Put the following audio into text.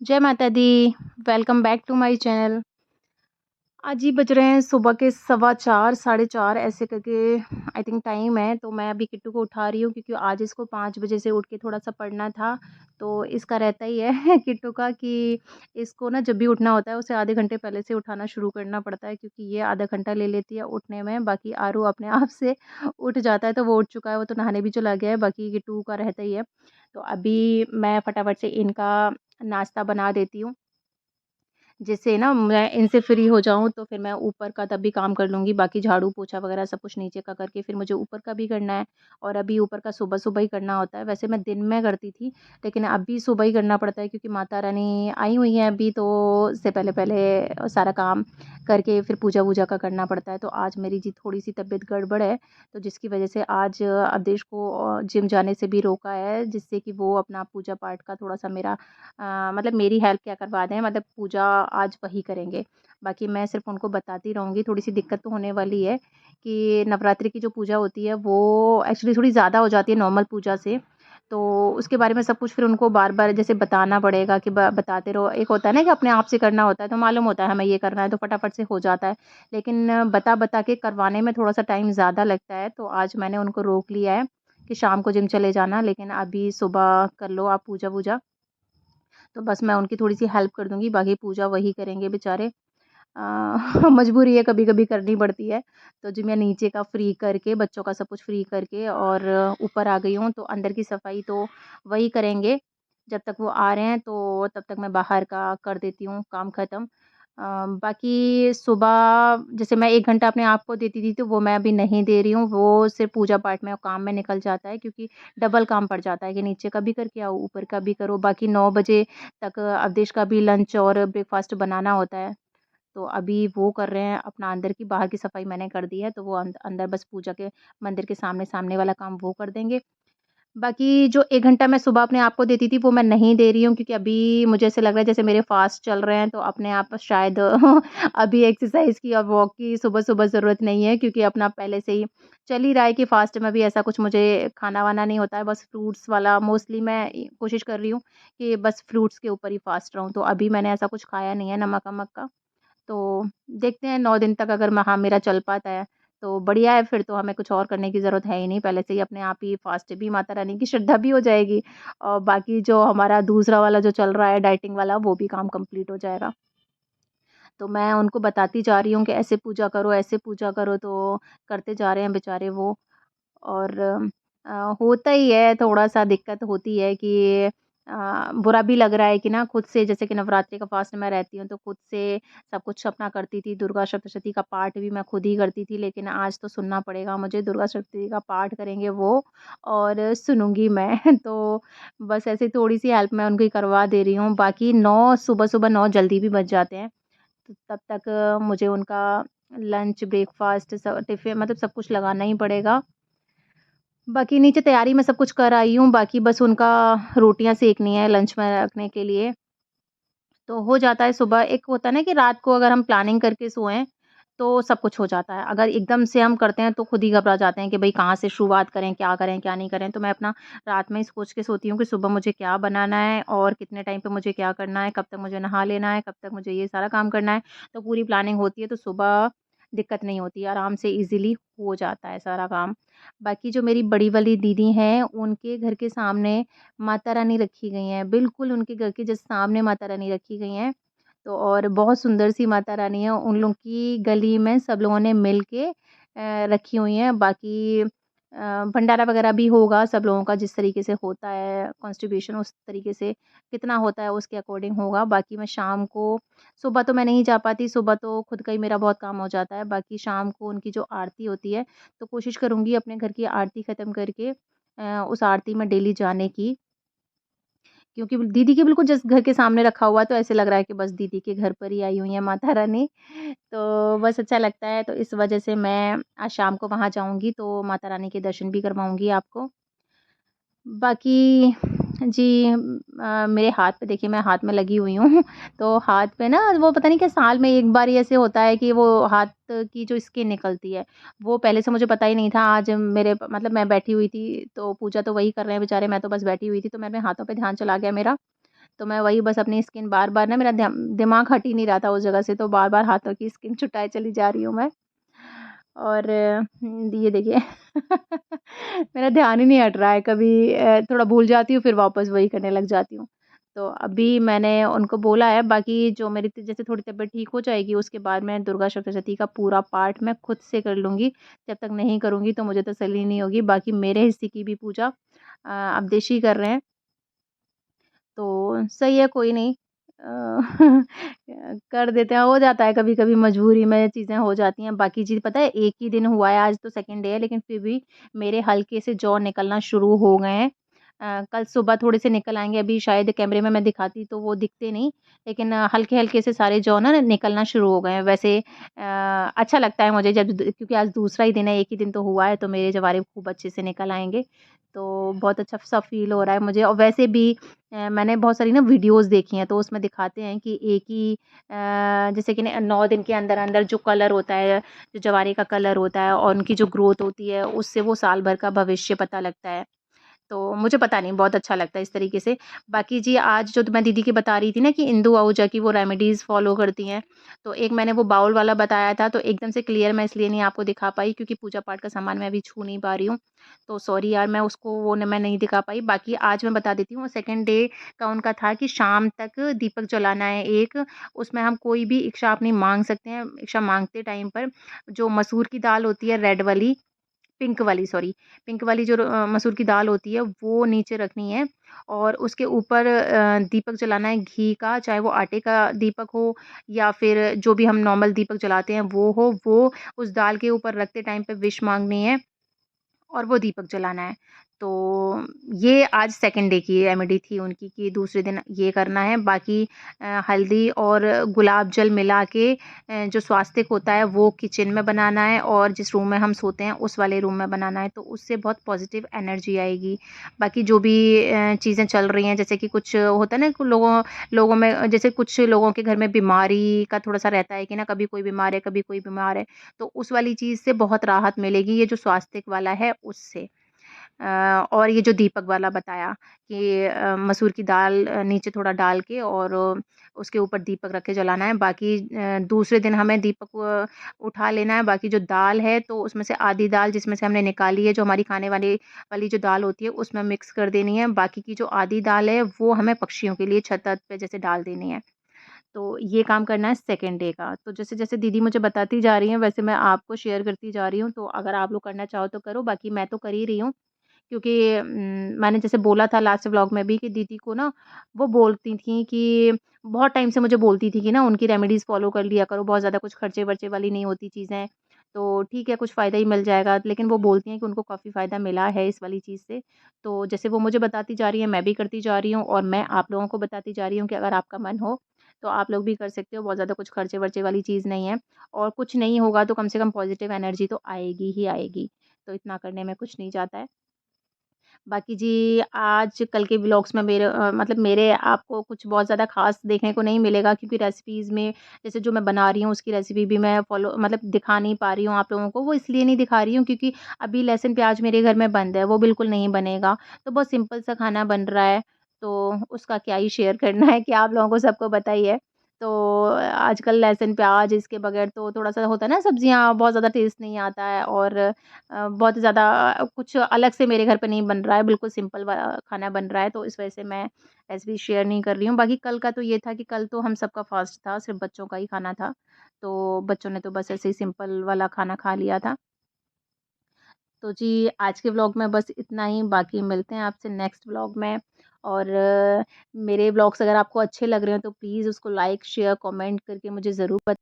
जय माता दी। Welcome back to my channel. आज ही बज रहे हैं सुबह के सवा 4 साढ़े 4 ऐसे करके आई थिंक टाइम है। तो मैं अभी किट्टू को उठा रही हूँ क्योंकि आज इसको 5 बजे से उठ के थोड़ा-सा पढ़ना था। तो इसका रहता ही है किट्टू का कि इसको ना जब भी उठना होता है उसे आधे घंटे पहले से उठाना शुरू करना पड़ता है क्योंकि ये आधा घंटा ले लेती है उठने में। बाकी आरू अपने आप से उठ जाता है, तो वो उठ चुका है, वो तो नहाने भी चला गया है, बाकी किट्टू का रहता ही है। तो अभी मैं फटाफट से इनका नाश्ता बना देती हूँ। जिससे ना मैं इनसे फ्री हो जाऊँ तो फिर मैं ऊपर का तब भी काम कर लूँगी, बाकी झाड़ू पोछा वगैरह सब कुछ नीचे का करके फिर मुझे ऊपर का भी करना है। और अभी ऊपर का सुबह-सुबह ही करना होता है, वैसे मैं दिन में करती थी, लेकिन अभी सुबह ही करना पड़ता है क्योंकि माता रानी आई हुई हैं अभी, तो उससे पहले-पहले सारा काम करके फिर पूजा-वूजा का करना पड़ता है। तो आज मेरी जी थोड़ी-सी तबीयत गड़बड़ है, तो जिसकी वजह से आज अवदेश को जिम जाने से भी रोका है, जिससे कि वो अपना पूजा पाठ का थोड़ा-सा मेरा मतलब मेरी हेल्प क्या करवा दें, मतलब पूजा आज वही करेंगे। बाकी मैं सिर्फ़ उनको बताती रहूँगी, थोड़ी-सी दिक्कत तो होने वाली है कि नवरात्रि की जो पूजा होती है वो एक्चुअली थोड़ी ज़्यादा हो जाती है नॉर्मल पूजा से। तो उसके बारे में सब कुछ फिर उनको बार-बार जैसे बताना पड़ेगा कि ब बताते रहो। एक होता है ना कि अपने आप से करना होता है, तो मालूम होता है हमें ये करना है तो फटाफट से हो जाता है। लेकिन बता-बता के करवाने में थोड़ा-सा टाइम ज़्यादा लगता है, तो आज मैंने उनको रोक लिया है कि शाम को जिम चले जाना, लेकिन अभी सुबह कर लो आप पूजा-वूजा। तो बस मैं उनकी थोड़ी-सी हेल्प कर दूँगी, बाकी पूजा वही करेंगे बेचारे। अ, मजबूरी है, कभी-कभी करनी पड़ती है। तो जी मैं नीचे का फ्री करके, बच्चों का सब कुछ फ्री करके और ऊपर आ गई हूँ, तो अंदर की सफाई तो वही करेंगे। जब तक वो आ रहे हैं, तो तब तक मैं बाहर का कर देती हूँ काम ख़त्म। बाकी सुबह जैसे मैं 1 घंटा अपने आप को देती थी, तो वो मैं अभी नहीं दे रही हूँ। वो सिर्फ़ पूजा-पाठ में और काम में निकल जाता है क्योंकि डबल काम पड़ जाता है कि नीचे का भी करके आओ, ऊपर का भी करो। बाकी 9 बजे तक अवदेश का भी लंच और ब्रेकफ़ास्ट बनाना होता है। तो अभी वो कर रहे हैं अपना अंदर की, बाहर की सफाई मैंने कर दी है, तो वो अंदर बस पूजा के मंदिर के सामने-सामने वाला काम वो कर देंगे। बाकी जो 1 घंटा मैं सुबह अपने आप को देती थी, वो मैं नहीं दे रही हूँ क्योंकि अभी मुझे ऐसा लग रहा है जैसे मेरे फास्ट चल रहे हैं, तो अपने आप शायद अभी एक्सरसाइज़ की और वॉक की सुबह-सुबह ज़रूरत नहीं है क्योंकि अपना पहले से ही चल ही रहा है कि फास्ट में भी ऐसा कुछ मुझे खाना-वाना नहीं होता है, बस फ्रूट्स वाला मोस्टली मैं कोशिश कर रही हूँ कि बस फ्रूट्स के ऊपर ही फास्ट रहूँ। तो अभी मैंने ऐसा कुछ खाया नहीं है नमक-वमक का। तो देखते हैं 9 दिन तक अगर महा मेरा चल पाता है, तो बढ़िया है, फिर तो हमें कुछ और करने की ज़रूरत है ही नहीं, पहले से ही अपने आप ही फास्ट भी माता रानी की श्रद्धा भी हो जाएगी और बाकी जो हमारा दूसरा वाला जो चल रहा है डाइटिंग वाला, वो भी काम कंप्लीट हो जाएगा। तो मैं उनको बताती जा रही हूँ कि ऐसे पूजा करो, तो करते जा रहे हैं बेचारे वो। और होता ही है, थोड़ा-सा दिक्कत होती है कि बुरा भी लग रहा है कि ना खुद से, जैसे कि नवरात्रि का फ़ास्ट मैं रहती हूँ, तो खुद से सब कुछ अपना करती थी। दुर्गा सप्तशती का पाठ भी मैं खुद ही करती थी, लेकिन आज तो सुनना पड़ेगा मुझे। दुर्गा सप्तशती का पाठ करेंगे वो और सुनूँगी मैं। तो बस ऐसे थोड़ी-सी हेल्प मैं उनकी करवा दे रही हूँ। बाकी 9 सुबह-सुबह 9 जल्दी भी बज जाते हैं, तो तब तक मुझे उनका लंच, ब्रेकफ़ास्ट टिफ़िन मतलब सब कुछ लगाना ही पड़ेगा। बाकी नीचे तैयारी मैं सब कुछ कर आई हूँ, बाकी बस उनका रोटियाँ सेकनी है लंच में रखने के लिए, तो हो जाता है सुबह। एक होता है ना कि रात को अगर हम प्लानिंग करके सोएँ, तो सब कुछ हो जाता है। अगर एकदम से हम करते हैं, तो खुद ही घबरा जाते हैं कि भई कहाँ से शुरुआत करें, क्या नहीं करें। तो मैं अपना रात में ही सोच के सोती हूँ कि सुबह मुझे क्या बनाना है और कितने टाइम पे मुझे क्या करना है, कब तक मुझे नहा लेना है, कब तक मुझे ये सारा काम करना है। तो पूरी प्लानिंग होती है, तो सुबह दिक्कत नहीं होती है, आराम से ईज़िली हो जाता है सारा काम। बाकी जो मेरी बड़ी वाली दीदी हैं, उनके घर के सामने माता रानी रखी गई हैं, बिल्कुल उनके घर के जस्ट सामने माता रानी रखी गई हैं। तो और बहुत सुंदर सी माता रानी है, उन लोग की गली में सब लोगों ने मिल के रखी हुई हैं। बाकी भंडारा वगैरह भी होगा सब लोगों का, जिस तरीके से होता है कॉन्स्टिट्यूशन, उस तरीके से कितना होता है उसके अकॉर्डिंग होगा। बाकी मैं शाम को, सुबह तो मैं नहीं जा पाती, सुबह तो खुद का ही मेरा बहुत काम हो जाता है। बाकी शाम को उनकी जो आरती होती है, तो कोशिश करूँगी अपने घर की आरती ख़त्म करके उस आरती में डेली जाने की। क्योंकि दीदी के बिल्कुल जस्ट घर के सामने रखा हुआ है, तो ऐसे लग रहा है कि बस दीदी के घर पर ही आई हुई है माता रानी। तो बस अच्छा लगता है, तो इस वज़ह से मैं आज शाम को वहाँ जाऊँगी, तो माता रानी के दर्शन भी करवाऊँगी आपको। बाकी जी मेरे हाथ पे देखिए, मैं हाथ में लगी हुई हूँ। तो हाथ पे ना वो पता नहीं क्या साल में एक बार ही ऐसे होता है कि वो हाथ की जो स्किन निकलती है, वो पहले से मुझे पता ही नहीं था। आज मेरे मतलब मैं बैठी हुई थी, तो पूजा तो वही कर रहे हैं बेचारे, मैं तो बस बैठी हुई थी, तो मेरे हाथों पे ध्यान चला गया मेरा। तो मैं वही बस अपनी स्किन बार-बार ना, मेरा दिमाग हट ही नहीं रहा था उस जगह से, तो बार-बार हाथों की स्किन छुटाए चली जा रही हूँ मैं। और ये देखिए मेरा ध्यान ही नहीं हट रहा है, कभी थोड़ा भूल जाती हूँ, फिर वापस वही करने लग जाती हूँ। तो अभी मैंने उनको बोला है, बाकी जो मेरी जैसे थोड़ी तबीयत ठीक हो जाएगी, उसके बाद मैं दुर्गा सप्तशती का पूरा पाठ मैं खुद से कर लूँगी। जब तक नहीं करूँगी तो मुझे तसल्ली नहीं होगी। बाकी मेरे हिस्से की भी पूजा अब देशी कर रहे हैं। तो सही है, कोई नहीं। कर देते हैं, हो जाता है कभी-कभी, मजबूरी में चीज़ें हो जाती हैं। बाकी चीज़ पता है, एक ही दिन हुआ है, आज तो सेकंड डे है, लेकिन फिर भी मेरे हल्के से जौ निकलना शुरू हो गए हैं। कल सुबह थोड़े से निकल आएँगे, अभी शायद कैमरे में मैं दिखाती तो वो दिखते नहीं, लेकिन हल्के-हल्के से सारे जौ ना निकलना शुरू हो गए हैं। वैसे अच्छा लगता है मुझे जब क्योंकि आज दूसरा ही दिन है, एक ही दिन तो हुआ है, तो मेरे जवारे खूब अच्छे से निकल आएँगे। तो बहुत अच्छा सा फ़ील हो रहा है मुझे, और वैसे भी मैंने बहुत सारी ना वीडियोज़ देखी हैं, तो उसमें दिखाते हैं कि एक ही जैसे कि न 9 दिन के अंदर-अंदर जो कलर होता है, जो जवारे का कलर होता है और उनकी जो ग्रोथ होती है, उससे वो साल भर का भविष्य पता लगता है। तो मुझे पता नहीं, बहुत अच्छा लगता है इस तरीके से। बाकी जी, आज जो मैं दीदी की बता रही थी ना कि इंदु आहूजा की वो रेमेडीज़ फ़ॉलो करती हैं, तो एक मैंने वो बाउल वाला बताया था, तो एकदम से क्लियर मैं इसलिए नहीं आपको दिखा पाई क्योंकि पूजा-पाठ का सामान मैं अभी छू नहीं पा रही हूँ। तो सॉरी यार, मैं उसको वो न मैं नहीं दिखा पाई। बाकी आज मैं बता देती हूँ, सेकंड डे का उनका था कि शाम तक दीपक जलाना है एक, उसमें हम कोई भी इच्छा अपनी माँग सकते हैं। इच्छा माँगते टाइम पर जो मसूर की दाल होती है, रेड वाली, पिंक वाली सॉरी, पिंक वाली जो मसूर की दाल होती है, वो नीचे रखनी है और उसके ऊपर दीपक जलाना है घी का, चाहे वो आटे का दीपक हो या फिर जो भी हम नॉर्मल दीपक जलाते हैं वो हो, वो उस दाल के ऊपर रखते टाइम पे विश माँगनी है और वो दीपक जलाना है। तो ये आज सेकंड डे की रेमेडी थी उनकी कि दूसरे दिन ये करना है। बाकी हल्दी और गुलाब जल मिला के जो स्वास्तिक होता है वो किचन में बनाना है और जिस रूम में हम सोते हैं उस वाले रूम में बनाना है, तो उससे बहुत पॉजिटिव एनर्जी आएगी। बाकी जो भी चीज़ें चल रही हैं, जैसे कि कुछ होता है ना कि लोगों लोगों में, जैसे कुछ लोगों के घर में बीमारी का थोड़ा-सा रहता है कि ना, कभी कोई बीमार है, कभी कोई बीमार है। तो उस वाली चीज़ से बहुत राहत मिलेगी, ये जो स्वास्तिक वाला है उससे। और ये जो दीपक वाला बताया कि मसूर की दाल नीचे थोड़ा डाल के और उसके ऊपर दीपक रख के जलाना है। बाकी दूसरे दिन हमें दीपक उठा लेना है। बाकी जो दाल है तो उसमें से आधी दाल जिसमें से हमने निकाली है, जो हमारी खाने वाली वाली जो दाल होती है उसमें मिक्स कर देनी है। बाकी की जो आधी दाल है वो हमें पक्षियों के लिए छत-वत पे जैसे डाल देनी है। तो ये काम करना है सेकंड डे का। तो जैसे-जैसे दीदी मुझे बताती जा रही हैं, वैसे मैं आपको शेयर करती जा रही हूँ। तो अगर आप लोग करना चाहो तो करो, बाकी मैं तो कर ही रही हूँ। क्योंकि मैंने जैसे बोला था लास्ट व्लॉग में भी कि दीदी को ना वो बोलती थी कि बहुत टाइम से मुझे बोलती थी कि ना उनकी रेमेडीज़ फ़ॉलो कर लिया करो, बहुत ज़्यादा कुछ खर्चे-वर्चे वाली नहीं होती चीज़ें, तो ठीक है कुछ फ़ायदा ही मिल जाएगा। लेकिन वो बोलती हैं कि उनको काफ़ी फ़ायदा मिला है इस वाली चीज़ से। तो जैसे वो मुझे बताती जा रही हैं, मैं भी करती जा रही हूँ और मैं आप लोगों को बताती जा रही हूँ कि अगर आपका मन हो, तो आप लोग भी कर सकते हो। बहुत ज़्यादा कुछ खर्चे-वर्चे वाली चीज़ नहीं है और कुछ नहीं होगा तो कम से कम पॉज़िटिव एनर्जी तो आएगी ही आएगी। तो इतना करने में कुछ नहीं जाता है। बाकी जी, आज कल के व्लॉग्स में मतलब मेरे आपको कुछ बहुत ज़्यादा ख़ास देखने को नहीं मिलेगा क्योंकि रेसिपीज़ में जैसे जो मैं बना रही हूँ उसकी रेसिपी भी मैं फ़ॉलो मतलब दिखा नहीं पा रही हूँ आप लोगों को। वो इसलिए नहीं दिखा रही हूँ क्योंकि अभी लहसुन प्याज़ मेरे घर में बंद है, वो बिल्कुल नहीं बनेगा। तो बहुत सिंपल सा खाना बन रहा है, तो उसका क्या ही शेयर करना है कि आप लोगों को सबको पता ही है। तो आजकल लहसुन प्याज़ इसके बगैर तो थोड़ा-सा होता है ना, सब्जियाँ बहुत ज़्यादा टेस्ट नहीं आता है और बहुत ज़्यादा कुछ अलग से मेरे घर पे नहीं बन रहा है, बिल्कुल सिंपल खाना बन रहा है, तो इस वजह से मैं रेसिपी शेयर नहीं कर रही हूँ। बाकी कल का तो ये था कि कल तो हम सबका फ़ास्ट था, सिर्फ़ बच्चों का ही खाना था, तो बच्चों ने तो बस ऐसे ही सिंपल वाला खाना खा लिया था। तो जी, आज के व्लॉग में बस इतना ही, बाकी मिलते हैं आपसे नेक्स्ट व्लॉग में और मेरे व्लॉग्स अगर आपको अच्छे लग रहे हो तो प्लीज़ उसको लाइक, शेयर, कमेंट करके मुझे ज़रूर